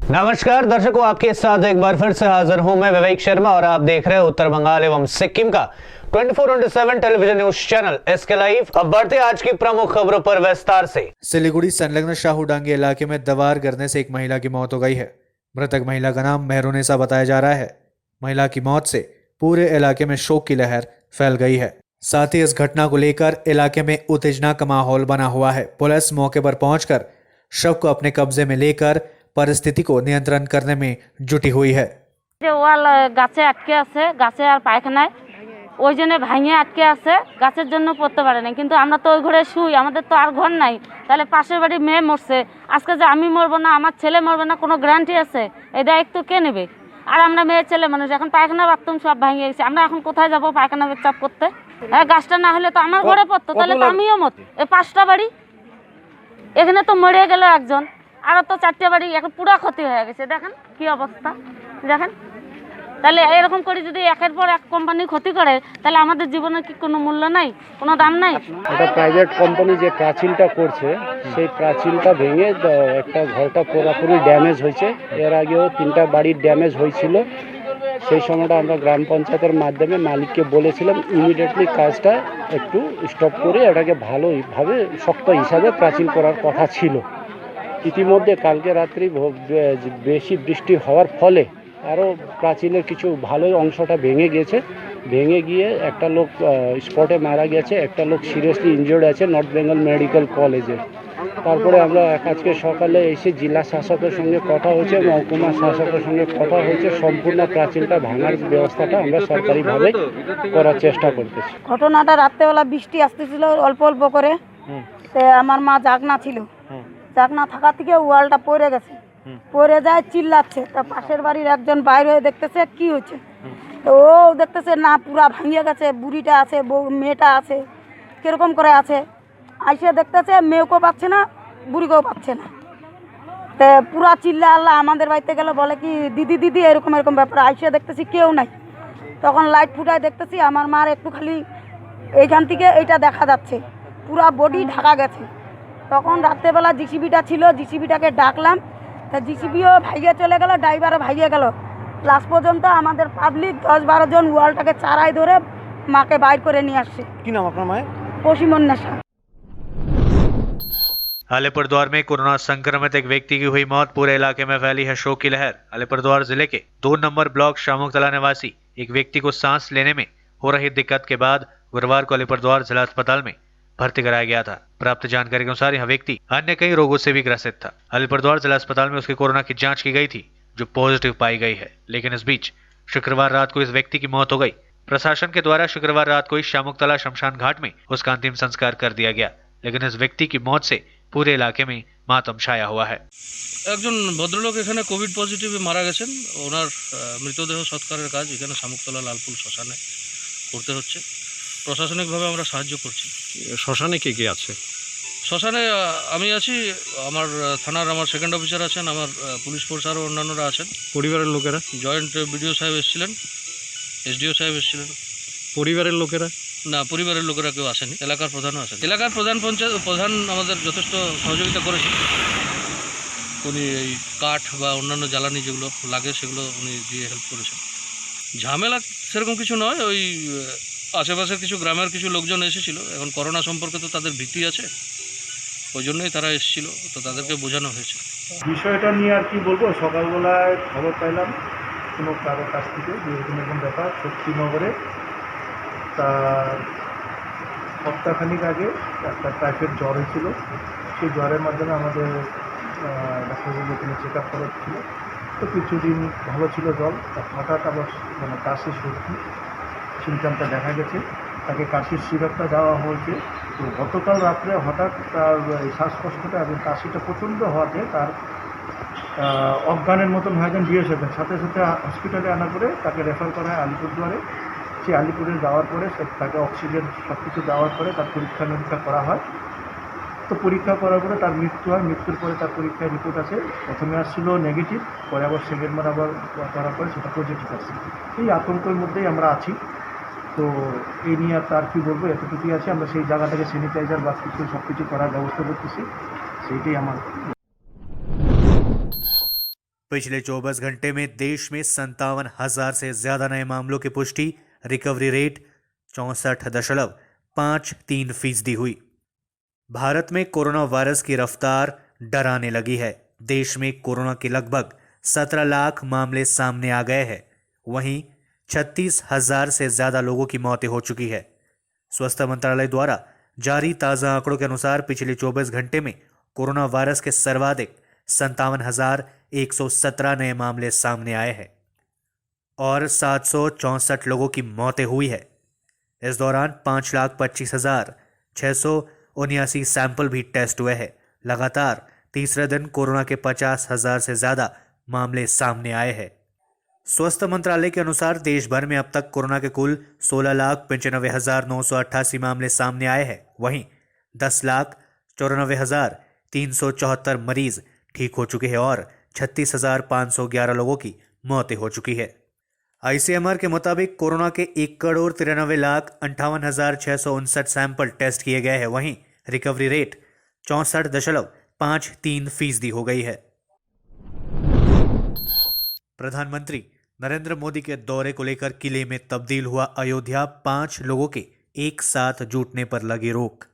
नमस्कार दर्शकों, आपके साथ एक बार फिर से हाजिर हूं मैं विवेक शर्मा और आप देख रहे हैं उत्तर बंगाल एवं सिक्किम का 24/7 television news channel SK live. अब बढ़ते आज की प्रमुख खबरों पर विस्तार से। सिलीगुड़ी संलग्न शाहूडांगी इलाके में दीवार गिरने से एक महिला की मौत हो गई है। मृतक महिला का नाम मेहरुनिसा बताया जा रहा है। महिला की मौत से पूरे इलाके में शोक की लहर फैल गई है। साथ ही इस घटना को लेकर इलाके में उत्तेजना का माहौल बना हुआ है। पुलिस मौके पर पहुंचकर शव को अपने कब्जे में लेकर परिस्थिति को नियंत्रण करने में जुटी हुई है। ওয়াল গাছে আটকে আছে, গাছে আর পায়খানায় ওই জন্য ভাঙে আটকে আছে, গাছের জন্য পড়তে পারে না। কিন্তু আমরা তো ওই ঘরে শুই, আমাদের তো আর ঘর নাই। তাহলে পাশের বাড়ি মেয়ে মরছে, আজকে যে আমি মরবো না, আমার ছেলে মরবে না, কোনো গ্যারান্টি আছে? এই দায়িত্ব কে নেবে? আর আমরা মেয়ের ছেলে মানুষ, এখন পায়খানা বাথরুম সব ভাঙে গেছে, আমরা এখন কোথায় যাবো পায়খানা পেচ্ছাপ করতে? গাছটা না হলে তো আমার ঘরে পড়তো, তাহলে তো আমিও মত। এই 5টা বাড়ি এখানে তো মরে গেল একজন, আরও তো 4টে বাড়ি এখন পুরো ক্ষতি হয়ে গেছে। দেখেন কি অবস্থা, দেখেন। তাহলে এরকম করে যদি একের পর এক কোম্পানি ক্ষতি করে, তাহলে আমাদের জীবনের কি কোনো মূল্য নাই, কোনো দাম নাই? এটা প্রাইভেট কোম্পানি যে প্রাচীরটা করছে, সেই প্রাচীরটা ভেঙে একটা ঘরটা পুরোপুরি ড্যামেজ হয়েছে। এর আগেও 3টা বাড়ির ড্যামেজ হয়েছিল। সেই সময়টা আমরা গ্রাম পঞ্চায়েতের মাধ্যমে মালিককে বলেছিলাম ইমিডিয়েটলি কাজটা একটু স্টপ করে এটাকে ভালোভাবে শক্ত হিসাবে প্রাচীর করার কথা ছিল। ইতিমধ্যে কালকে রাত্রি বেশি বৃষ্টি হওয়ার ফলে আরও প্রাচীরের কিছু ভালো অংশটা ভেঙে গেছে। ভেঙে গিয়ে একটা লোক স্পটে মারা গেছে, একটা লোক সিরিয়াসলি ইনজিওর্ড আছে নর্থ বেঙ্গল মেডিকেল কলেজে। তারপরে আমরা আজকে সকালে এসে জেলা শাসকের সঙ্গে কথা হয়েছে, মহকুমা শাসকের সঙ্গে কথা হয়েছে। সম্পূর্ণ প্রাচীরটা ভাঙার ব্যবস্থাটা আমরা সরকারিভাবে করার চেষ্টা করতেছি। ঘটনাটা রাত্রেবেলা বৃষ্টি আসতেছিল অল্প অল্প করে, আমার মা জাগনা ছিল, জাগনা থাকা থেকে ওয়ালটা পড়ে গেছে, পড়ে যায় চিল্লাচ্ছে। তা পাশের বাড়ির একজন বাইরে হয়ে দেখতেছে কি হচ্ছে, তো ও দেখতেছে না পুরা ভাঙিয়ে গেছে, বুড়িটা আছে, মেয়েটা আছে, কিরকম করে আছে। আইসে দেখতেছে মেয়েকেও পাচ্ছে না, বুড়িকেও পাচ্ছে না। তো পুরা চিল্লা আল্লাহ আমাদের বাড়িতে গেল, বলে কি দিদি দিদি এরকম এরকম ব্যাপার। আইসে দেখতেছি কেউ নাই, তখন লাইট ফুটায় দেখতেছি আমার মার একটু খালি এইখান থেকে এইটা দেখা যাচ্ছে, পুরা বডি ঢাকা গেছে। তখন রাত্রেবেলা জিসিবিটা ছিল, জিসিবিটাকে ডাকলাম, তা জিসিবিও ভাইয়ে চলে গেল, ড্রাইভারও ভাইয়ে গেল। লাস্ট পর্যন্ত আমাদের পাবলিক 10-12 জন ওয়ালটাকে চারাই ধরে মাকে বাইর করে নিয়ে আসছে। কি নাম আপনার মায়ের? পশ্চিমন্যাসা। अलीपुरद्वार में कोरोना संक्रमित एक व्यक्ति की हुई मौत। पूरे इलाके में फैली है शोक की लहर। अलीपुरद्वार जिले के 2 नंबर ब्लॉक शामुकतला निवासी एक व्यक्ति को सांस लेने में हो रही दिक्कत के बाद गुरुवार को अलीपुरद्वार जिला अस्पताल में भर्ती कराया गया था। प्राप्त जानकारी के अनुसार यह व्यक्ति अन्य कई रोगों से भी ग्रसित था। अलीपुरद्वार जिला अस्पताल में उसकी कोरोना की जांच की गई थी, जो पॉजिटिव पाई गई है। लेकिन इस बीच शुक्रवार रात को इस व्यक्ति की मौत हो गई। प्रशासन के द्वारा शुक्रवार रात को इस शामुकतला शमशान घाट में उसका अंतिम संस्कार कर दिया गया। लेकिन इस व्यक्ति की मौत से पूरे इलाके में मातम छाया हुआ है। একজন ভদ্রলোক এখানে কোভিড পজিটিভে মারা গেছেন। ওনার মৃতদেহ সৎকারের কাজ এখানে শামুকতলা লালপুর শ্মশানে করতে হচ্ছে। প্রশাসনিকভাবে আমরা সাহায্য করছি। শ্মশানে কে কে আছে? শ্মশানে আমি আছি, আমার থানার আমার সেকেন্ড অফিসার আছেন, আমার পুলিশ ফোর্স আরও অন্যান্যরা আছেন। পরিবারের লোকেরা? জয়েন্ট বিডিও সাহেব এসেছিলেন, এসডিও সাহেব এসেছিলেন। পরিবারের লোকেরা? না, পরিবারের লোকেরা কেউ আসেনি। এলাকার প্রধানও আসেন। এলাকার প্রধান আমাদের যথেষ্ট সহযোগিতা করেছেন। উনি এই কাঠ বা অন্যান্য জ্বালানি যেগুলো লাগে সেগুলো উনি দিয়ে হেল্প করেছেন। ঝামেলা সেরকম কিছু নয়, ওই আশেপাশের কিছু গ্রামের কিছু লোকজন এসেছিল। এখন করোনা সম্পর্কে তো তাদের ভীতি আছে, ওই জন্যই তারা এসেছিল, তো তাদেরকে বোঝানো হয়েছে। বিষয়টা নিয়ে আর কি বলবো, সকালবেলায় খবর পাইলাম কোনো কারো কাছ থেকে যে এরকম ব্যাপার শক্তিনগরে। তার সপ্তাহখানিক আগে একটা টাইফয়েড জ্বর হয়েছিল, সেই জ্বরের মাধ্যমে আমাদের ডাক্তারবাবু এখানে চেক আপ করা ছিল। তো কিছুদিন ভালো ছিল জ্বর, হঠাৎ আবার মানে কাশি সর্দি সিমটমটা দেখা গেছে। তাকে কাশির সিরাপটা দেওয়া হয়েছে। তো গতকাল রাত্রে হঠাৎ তার শ্বাসকষ্টটা এবং কাশিটা প্রচণ্ড হওয়াতে তার অজ্ঞানের মতন হয়ে যান বিএসএফের সাথে সাথে হসপিটালে আনা করে তাকে রেফার করা হয় আলিপুরদুয়ারে। সে আলিপুরে যাওয়ার পরে তাকে অক্সিজেন সব কিছু দেওয়ার পরে তার পরীক্ষা নিরীক্ষা করা হয়। তো পরীক্ষা করার পরে তার মৃত্যু হয়। মৃত্যুর পরে তার পরীক্ষার রিপোর্ট আছে, প্রথমে আসছিল নেগেটিভ, পরে আবার সেকেন্ডবার আবার করার পরে সেটা পজিটিভ আসছে। এই আতঙ্কের মধ্যেই আমরা আছি। তো এই নিয়ে আর কি বলবো, এতটুকুই আছে। আমরা সেই জায়গাটাকে স্যানিটাইজার বা কিছু সব কিছু করার ব্যবস্থা করতেছি, সেইটাই আমার। पिछले 24 घंटे में देश में 57,000 से ज्यादा नए मामलों की पुष्टि। रिकवरी रेट 64.53% हुई। भारत में कोरोना वायरस की रफ्तार डराने लगी है। देश में कोरोना के लगभग 17 लाख मामले सामने आ गए हैं। वहीं 36,000 से ज्यादा लोगों की मौतें हो चुकी है। स्वास्थ्य मंत्रालय द्वारा जारी ताज़ा आंकड़ों के अनुसार पिछले 24 घंटे में कोरोना वायरस के सर्वाधिक 57,117 नए मामले सामने आए हैं और 764 लोगों की मौतें हुई है। इस दौरान 5,25,679 सैंपल भी टेस्ट हुए हैं। लगातार तीसरे दिन कोरोना के 50,000 से ज्यादा मामले सामने आए हैं। स्वास्थ्य मंत्रालय के अनुसार देश भर में अब तक कोरोना के कुल 16,95,988 मामले सामने आए हैं। वहीं 10,94,374 मरीज ठीक हो चुके हैं और 36,511 लोगों की मौतें हो चुकी है। आईसीएमआर के मुताबिक कोरोना के 1,93,58,659 सैंपल टेस्ट किए गए हैं। वहीं रिकवरी रेट 64.53% हो गई है। प्रधानमंत्री नरेंद्र मोदी के दौरे को लेकर किले में तब्दील हुआ अयोध्या। 5 लोगों के एक साथ जुटने पर लगी रोक।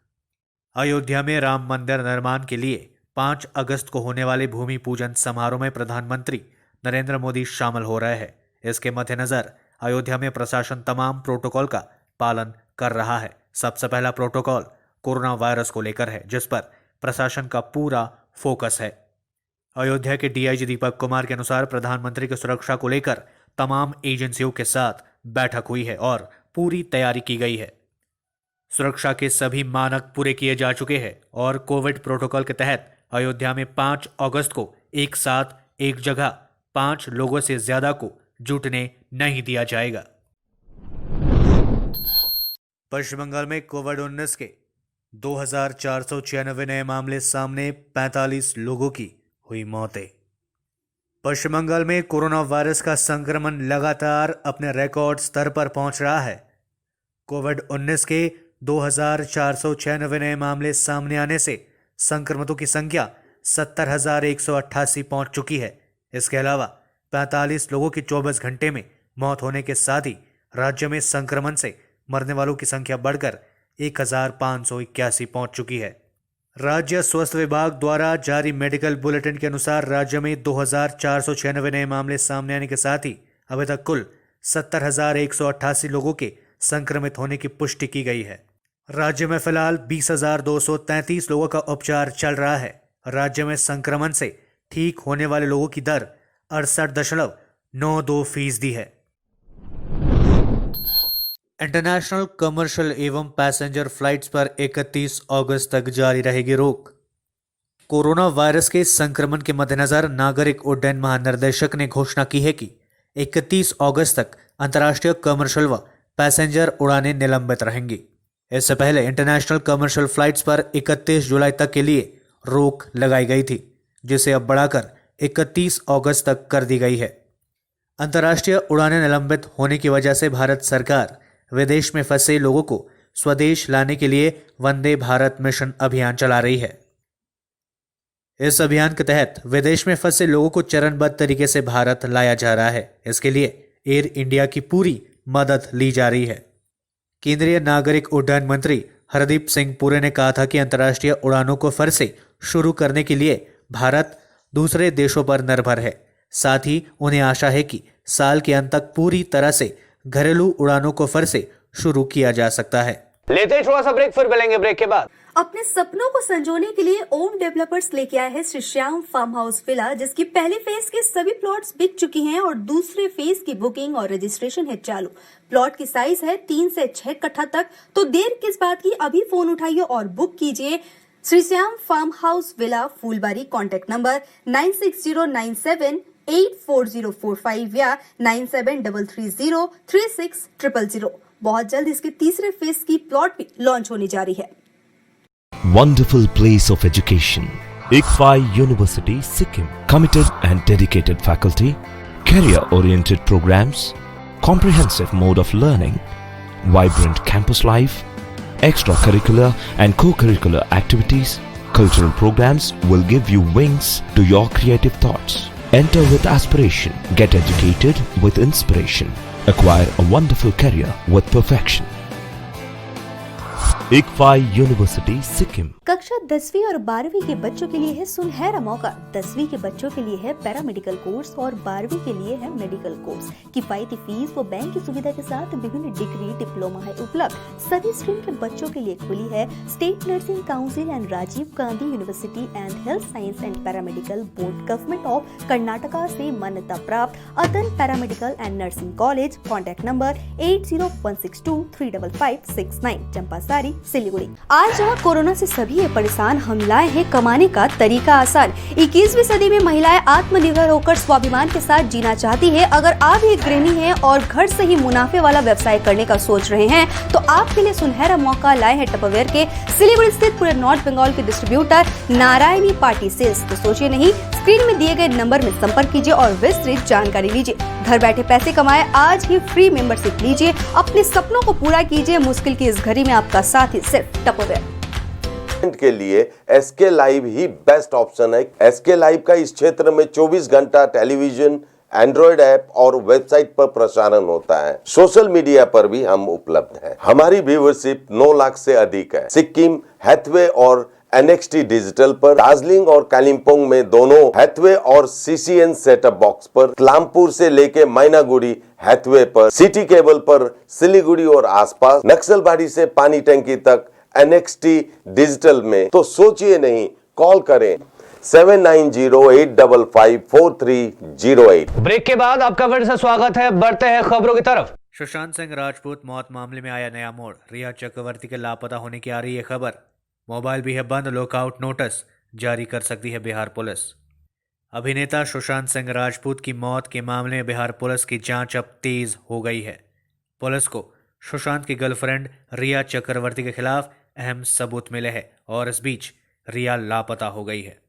अयोध्या में राम मंदिर निर्माण के लिए 5 अगस्त को होने वाले भूमि पूजन समारोह में प्रधानमंत्री नरेंद्र मोदी शामिल हो रहे हैं। इसके मद्देनजर अयोध्या में प्रशासन तमाम प्रोटोकॉल का पालन कर रहा है। सबसे पहला प्रोटोकॉल कोरोना वायरस को लेकर है, जिस पर प्रशासन का पूरा फोकस है। अयोध्या के डीआईजी दीपक कुमार के अनुसार प्रधानमंत्री की सुरक्षा को लेकर तमाम एजेंसियों के साथ बैठक हुई है और पूरी तैयारी की गई है। सुरक्षा के सभी मानक पूरे किए जा चुके हैं और कोविड प्रोटोकॉल के तहत अयोध्या में 5 अगस्त को एक साथ एक जगह 5 लोगों से ज्यादा को जुटने नहीं दिया जाएगा। पश्चिम बंगाल में कोविड-19 के 2,496 नए मामले सामने, 45 लोगों की हुई मौतें। पश्चिम बंगाल में कोरोना वायरस का संक्रमण लगातार अपने रिकॉर्ड स्तर पर पहुंच रहा है। कोविड-19 के 2,496 नए मामले सामने आने से संक्रमितों की संख्या 70,188 पहुंच चुकी है। इसके अलावा 45 लोगों की 24 घंटे में मौत होने के साथ ही राज्य में संक्रमण से मरने वालों की संख्या बढ़कर 1,581 पहुंच चुकी है। राज्य स्वास्थ्य विभाग द्वारा जारी मेडिकल बुलेटिन के अनुसार राज्य में 2,496 नए मामले सामने आने के साथ ही अभी तक कुल 70,188 लोगों के संक्रमित होने की पुष्टि की गई है। राज्य में फिलहाल 20,233 लोगों का उपचार चल रहा है। राज्य में संक्रमण से ठीक होने वाले लोगों की दर 68.92% है। इंटरनेशनल कमर्शियल एवं पैसेंजर फ्लाइट्स पर 31 अगस्त तक जारी रहेगी रोक। कोरोना वायरस के संक्रमण के मद्देनजर नागरिक उड्डयन महानिदेशक ने घोषणा की है कि 31 अगस्त तक अंतर्राष्ट्रीय कमर्शियल व पैसेंजर उड़ानें निलंबित रहेंगी। इससे पहले इंटरनेशनल कमर्शियल फ्लाइट्स पर 31 जुलाई तक के लिए रोक लगाई गई थी, जिसे अब बढ़ाकर 31 अगस्त तक कर दी गई है। अंतर्राष्ट्रीय उड़ानें निलंबित होने की वजह से भारत सरकार विदेश में फंसे लोगों को स्वदेश लाने के लिए वंदे भारत मिशन अभियान चला रही है। इस अभियान के तहत विदेश में फंसे लोगों को चरणबद्ध तरीके से भारत लाया जा रहा है। इसके लिए एयर इंडिया की पूरी मदद ली जा रही है। केंद्रीय नागरिक उड्डयन मंत्री हरदीप सिंह पुरी ने कहा था कि अंतर्राष्ट्रीय उड़ानों को फिर से शुरू करने के लिए भारत दूसरे देशों पर निर्भर है। साथ ही उन्हें आशा है कि साल के अंत तक पूरी तरह से घरेलू उड़ानों को फिर से शुरू किया जा सकता है। लेते हैं थोड़ा सा ब्रेक, फिर मिलेंगे ब्रेक के बाद। अपने सपनों को संजोने के लिए ओम डेवलपर्स लेके आए हैं Shri Shyam farm house villa, जिसकी पहले फेज के सभी प्लॉट्स बिक चुकी हैं और दूसरे फेज की बुकिंग और रजिस्ट्रेशन है चालू। प्लॉट की साइज है 3 से 6 कट्ठा तक, तो देर किस बात की, अभी फोन उठाइए और बुक कीजिए। Shri Shyam farm house villa, Phulbari. Contact number 9609784045 या 9733036000। बहुत जल्द इसके तीसरे फेज की प्लॉट भी लॉन्च होने जा रही है। Wonderful place of education. ICFI University, Sikkim. Committed and dedicated faculty, career-oriented programs, comprehensive mode of learning, vibrant campus life, extracurricular and co-curricular activities, cultural programs will give you wings to your creative thoughts. Enter with aspiration. Get educated with inspiration. Acquire a wonderful career with perfection. ICFI University, Sikkim. कक्षा 10वीं और 12वीं के बच्चों के लिए है सुनहरा मौका। 10वीं के बच्चों के लिए है पैरामेडिकल कोर्स और 12वीं के लिए है मेडिकल कोर्स। किफायती फीस व बैंक की सुविधा के साथ विभिन्न डिग्री डिप्लोमा है उपलब्ध। सभी स्ट्रीम के बच्चों के लिए खुली है state nursing council and Rajiv Gandhi university and health science and paramedical board government of Karnataka से मान्यता प्राप्त Atan paramedical and nursing college. Contact number 8016235569, Champasari, Siliguri. आज जहाँ कोरोना से सभी परेशान, हम लाए हैं कमाने का तरीका आसान। 21वीं सदी में महिलाएं आत्मनिर्भर होकर स्वाभिमान के साथ जीना चाहती है। अगर आप एक गृहिणी हैं और घर से ही मुनाफे वाला व्यवसाय करने का सोच रहे हैं तो आपके लिए सुनहरा मौका लाए हैं टपरवेयर के सिलीगुड़ी स्थित पूरे नॉर्थ बंगाल के डिस्ट्रीब्यूटर नारायणी पार्टी सेल्स। तो सोचिए नहीं, स्क्रीन में दिए गए नंबर में संपर्क कीजिए और विस्तृत जानकारी लीजिए। घर बैठे पैसे कमाए, आज ही फ्री मेंबरशिप लीजिए, अपने सपनों को पूरा कीजिए। मुश्किल की इस घड़ी में आपका साथ ही सिर्फ टपरवेयर के लिए एसके लाइव ही बेस्ट ऑप्शन है। एसके लाइव का इस क्षेत्र में 24 घंटा टेलीविजन, एंड्रॉइड ऐप और वेबसाइट पर प्रसारण होता है। सोशल मीडिया पर भी हम उपलब्ध हैं। हमारी व्यूवरशिप 9 लाख से अधिक है। सिक्किम, हैथवे और NXT डिजिटल पर, दार्जिलिंग और कालिम्पोंग में दोनों हैथवे और CCN सेटअप बॉक्स पर, क्लामपुर से लेके मैनागुड़ी हैथवे पर, सिटी केबल पर सिलीगुड़ी और आसपास, नक्सलबाड़ी से पानी टंकी तक NXT डिजिटल में। तो सोचिए नहीं, कॉल करें 7908554308। ब्रेक के बाद आपका फिर से स्वागत है। बढ़ते हैं खबरों की तरफ। सुशांत सिंह राजपूत मौत मामले में आया नया मोड़। रिया चक्रवर्ती के लापता होने की आ रही है खबर। मोबाइल भी है बंद, लुकआउट नोटिस जारी कर सकती है बिहार पुलिस। अभिनेता सुशांत सिंह राजपूत की मौत के मामले में बिहार पुलिस की जांच अब तेज हो गई है। पुलिस को सुशांत की गर्लफ्रेंड रिया चक्रवर्ती के खिलाफ अहम सबूत मिले हैं और इस बीच रिया लापता हो गई है।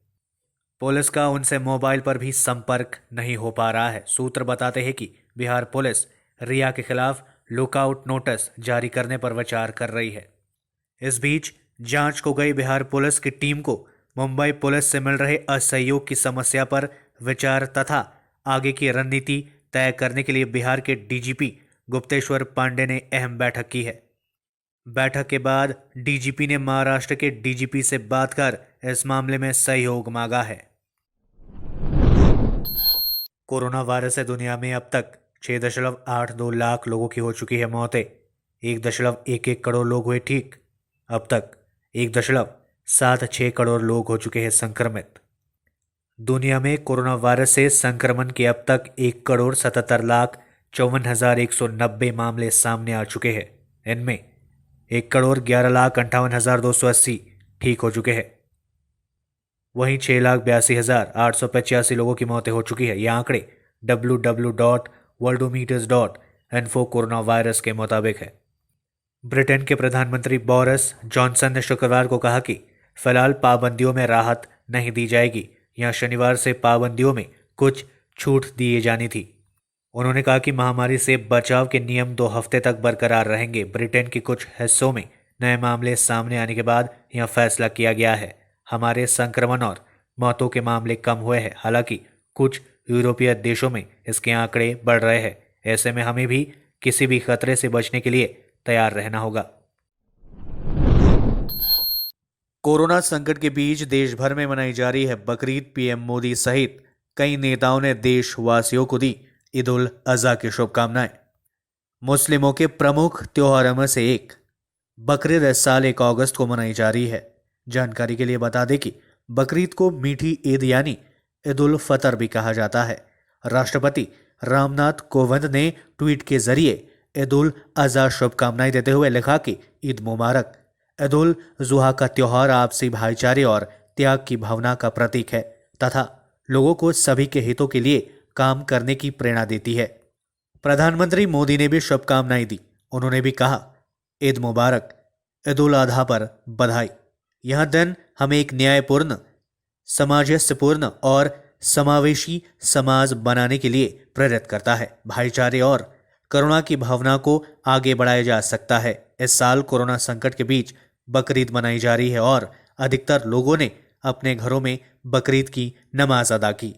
पुलिस का उनसे मोबाइल पर भी संपर्क नहीं हो पा रहा है। सूत्र बताते हैं कि बिहार पुलिस रिया के खिलाफ लुकआउट नोटिस जारी करने पर विचार कर रही है। इस बीच जांच को गई बिहार पुलिस की टीम को मुंबई पुलिस से मिल रहे असहयोग की समस्या पर विचार तथा आगे की रणनीति तय करने के लिए बिहार के DGP गुप्तेश्वर पांडे ने अहम बैठक की है। बैठक के बाद DGP ने महाराष्ट्र के DGP से बात कर इस मामले में सहयोग मांगा है। कोरोना वायरस से दुनिया में अब तक 6.82 लाख लोगों की हो चुकी है मौतें। 1.11 करोड़ लोग हुए ठीक। अब तक 1.76 करोड़ लोग हो चुके हैं संक्रमित। दुनिया में कोरोना वायरस से संक्रमण के अब तक 1,77,54,190 मामले सामने आ चुके हैं। इनमें 1,11,58,280 ठीक हो चुके हैं। वहीं 6,82,885 लोगों की मौतें हो चुकी है। ये आंकड़े www.worldometers.info कोरोना वायरस के मुताबिक है। ब्रिटेन के प्रधानमंत्री बोरिस जॉनसन ने शुक्रवार को कहा कि फिलहाल पाबंदियों में राहत नहीं दी जाएगी। यहां शनिवार से पाबंदियों में कुछ छूट दिए जानी थी। उन्होंने कहा कि महामारी से बचाव के नियम 2 हफ्ते तक बरकरार रहेंगे। ब्रिटेन के कुछ हिस्सों में नए मामले सामने आने के बाद यह फैसला किया गया है। हमारे संक्रमण और मौतों के मामले कम हुए हैं। हालांकि कुछ यूरोपीय देशों में इसके आंकड़े बढ़ रहे हैं। ऐसे में हमें भी किसी भी खतरे से बचने के लिए तैयार रहना होगा। कोरोना संकट के बीच देश भर में मनाई जा रही है बकरीद। पीएम मोदी सहित कई नेताओं ने देशवासियों को दी ईद उल अजहा की शुभकामनाएं। मुस्लिमों के प्रमुख त्योहारों में से एक बकरीद इस साल 1 अगस्त को मनाई जा रही है। जानकारी के लिए बता दें कि बकरीद को मीठी ईद यानी ईद उल फितर भी कहा जाता है। राष्ट्रपति रामनाथ कोविंद ने ट्वीट के जरिए ईद उल अजहा शुभकामनाएं देते हुए लिखा कि ईद मुबारक। ईद उल जुहा का त्योहार आपसी भाईचारे और त्याग की भावना का प्रतीक है तथा लोगों को सभी के हितों के लिए काम करने की प्रेरणा देती है। प्रधानमंत्री मोदी ने भी शुभकामनाएं दी। उन्होंने भी कहा, ईद मुबारक, ईद उल अजहा पर बधाई। यह दिन हमें एक न्यायपूर्ण, सामंजस्यपूर्ण और समावेशी समाज बनाने के लिए प्रेरित करता है। भाईचारे और करुणा की भावना को आगे बढ़ाया जा सकता है। इस साल कोरोना संकट के बीच बकरीद मनाई जा रही है और अधिकतर लोगों ने अपने घरों में बकरीद की नमाज अदा की।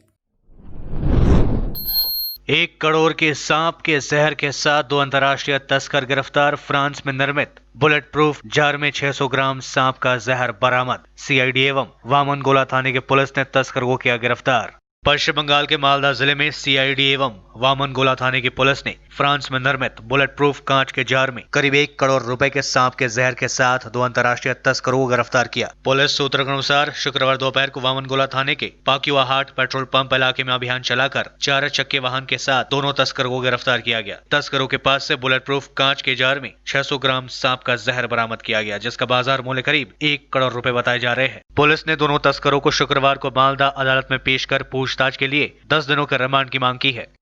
1 करोड़ के सांप के जहर के साथ 2 अंतर्राष्ट्रीय तस्कर गिरफ्तार। फ्रांस में निर्मित बुलेट प्रूफ जार में 600 ग्राम सांप का जहर बरामद। सीआईडी एवं वामन गोला थाने की पुलिस ने तस्कर को किया गिरफ्तार। पश्चिम बंगाल के मालदा जिले में सीआईडी एवं वामन गोला थाने की पुलिस ने फ्रांस में निर्मित बुलेट प्रूफ कांच के जार में करीब 1 करोड़ रुपए के सांप के जहर के साथ 2 अंतर्राष्ट्रीय तस्करों को गिरफ्तार किया। पुलिस सूत्रों के अनुसार शुक्रवार दोपहर को वामन गोला थाने के पाक्युआ हाट पेट्रोल पंप इलाके में अभियान चलाकर 4 चक्के वाहन के साथ दोनों तस्करों को गिरफ्तार किया गया। तस्करों के पास से बुलेट प्रूफ कांच के जार में 600 ग्राम सांप का जहर बरामद किया गया, जिसका बाजार मूल्य करीब 1 करोड़ रुपए बताए जा रहे हैं। पुलिस ने दोनों तस्करों को शुक्रवार को मालदा अदालत में पेश कर पूछताछ के लिए 10 दिनों के रिमांड की मांग की है।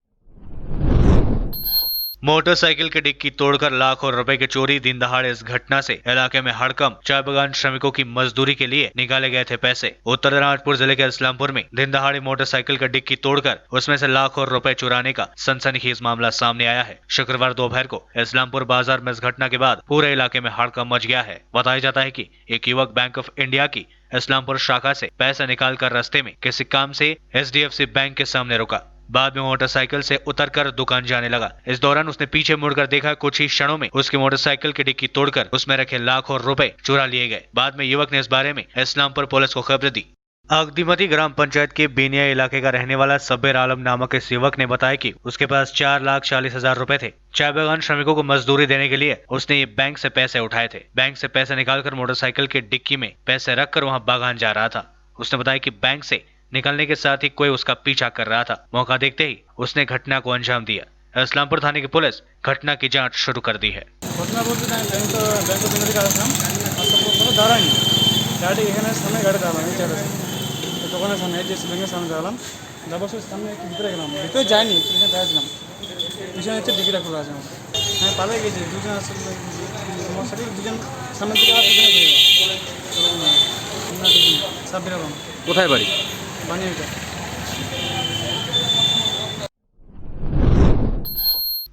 मोटरसाइकिल की डिक्की तोड़कर लाखों रुपए की चोरी। दिन दहाड़े इस घटना से इलाके में हड़कंप। चाय बागान श्रमिकों की मजदूरी के लिए निकाले गए थे पैसे। उत्तर दिनाजपुर जिले के इस्लामपुर में दिन दहाड़े मोटरसाइकिल का डिक्की तोड़कर उसमें से लाखों रुपए चुराने का सनसनीखेज मामला सामने आया है। शुक्रवार दोपहर को इस्लामपुर बाजार में इस घटना के बाद पूरे इलाके में हड़कंप मच गया है। बताया जाता है कि एक युवक बैंक ऑफ इंडिया की इस्लामपुर शाखा से पैसा निकालकर रास्ते में किसी काम से HDFC बैंक के सामने रुका। बाद में मोटरसाइकिल से उतरकर दुकान जाने लगा। इस दौरान उसने पीछे मुड़कर देखा। कुछ ही क्षणों में उसकी मोटरसाइकिल की डिक्की तोड़कर उसमें रखे लाखों रुपए चुरा लिए गए। बाद में युवक ने इस बारे में इस्लामपुर पुलिस को खबर दी। अगदीमती ग्राम पंचायत के बेनिया इलाके का रहने वाला सब्बीर आलम नामक इस युवक ने बताया कि उसके पास 4,40,000 रुपए थे। चाय बागान श्रमिकों को मजदूरी देने के लिए उसने ये बैंक से पैसे उठाए थे। बैंक से पैसे निकालकर मोटरसाइकिल की डिक्की में पैसे रखकर वहां बागान जा रहा था। उसने बताया कि बैंक से निकलने के साथ ही कोई उसका पीछा कर रहा था। मौका देखते ही उसने घटना को अंजाम दिया। इस्लामपुर थाने की पुलिस घटना की जांच शुरू कर दी है। ঘটনা বলতে ব্যাংক অফ ইন্ডিয়া থেকে আসলাম, আসার পর কোনো দাঁড়ায়নি, গাড়ি এখানে সামনে গাড়ি দাঁড়ালাম এই চারে তো দোকানের সামনে HDFC ব্যাংকের সামনে দাঁড়ালাম। যাবার সময় সামনে একটু ভিতরে গেলাম, ভিতরে যাইনি, এখানে দাঁড়াছিলাম, পিছনে হচ্ছে ডিকিটা খোলা আছে আমার। হ্যাঁ পালিয়ে গেছি, দুজন আসলে আমার সাথে দুজন সামনের দিকে আর পিছনে গিয়ে সব বেরোলাম। কোথায় বাড়ি? বানিয়ে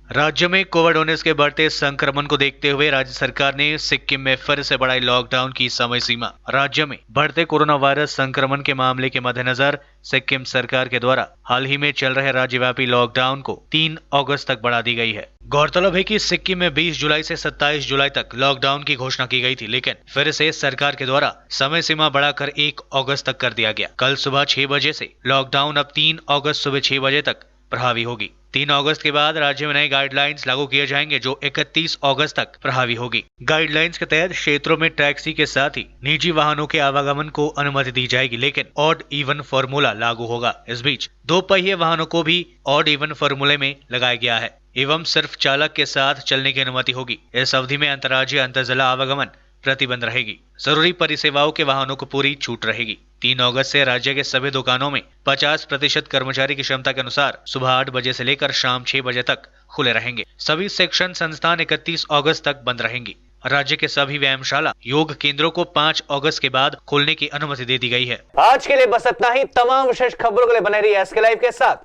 राज्य में कोविड 19 के बढ़ते संक्रमण को देखते हुए राज्य सरकार ने सिक्किम में फिर से बढ़ाई लॉकडाउन की समय सीमा। राज्य में बढ़ते कोरोना वायरस संक्रमण के मामले के मद्देनजर सिक्किम सरकार के द्वारा हाल ही में चल रहे राज्यव्यापी लॉकडाउन को 3 अगस्त तक बढ़ा दी गई है। गौरतलब है कि सिक्किम में 20 जुलाई से 27 जुलाई तक लॉकडाउन की घोषणा की गई थी, लेकिन फिर से सरकार के द्वारा समय सीमा बढ़ाकर 1 अगस्त तक कर दिया गया। कल सुबह 6 बजे से लॉकडाउन अब 3 अगस्त सुबह 6 बजे तक प्रभावी होगी। 3 अगस्त के बाद राज्य में नए गाइडलाइंस लागू किए जाएंगे जो 31 अगस्त तक प्रभावी होगी। गाइडलाइंस के तहत क्षेत्रों में टैक्सी के साथ ही निजी वाहनों के आवागमन को अनुमति दी जाएगी, लेकिन ऑड इवन फॉर्मूला लागू होगा। इस बीच 2 पहिए वाहनों को भी ऑड इवन फॉर्मूले में लगाया गया है एवं सिर्फ चालक के साथ चलने की अनुमति होगी। इस अवधि में अंतर्राज्यीय अंतरजिला आवागमन प्रतिबंध रहेगी। जरूरी परिसेवाओं के वाहनों को पूरी छूट रहेगी। 3 अगस्त से राज्य के सभी दुकानों में 50% कर्मचारी की क्षमता के अनुसार सुबह 8 बजे से लेकर शाम 6 बजे तक खुले रहेंगे। सभी शिक्षण संस्थान 31 अगस्त तक बंद रहेंगी। राज्य के सभी व्यायामशाला, योग केंद्रों को 5 अगस्त के बाद खोलने की अनुमति दे दी गई है। आज के लिए बस इतना ही। तमाम विशेष खबरों के लिए बने रहिए SK लाइव के साथ।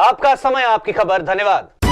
आपका समय, आपकी खबर। धन्यवाद।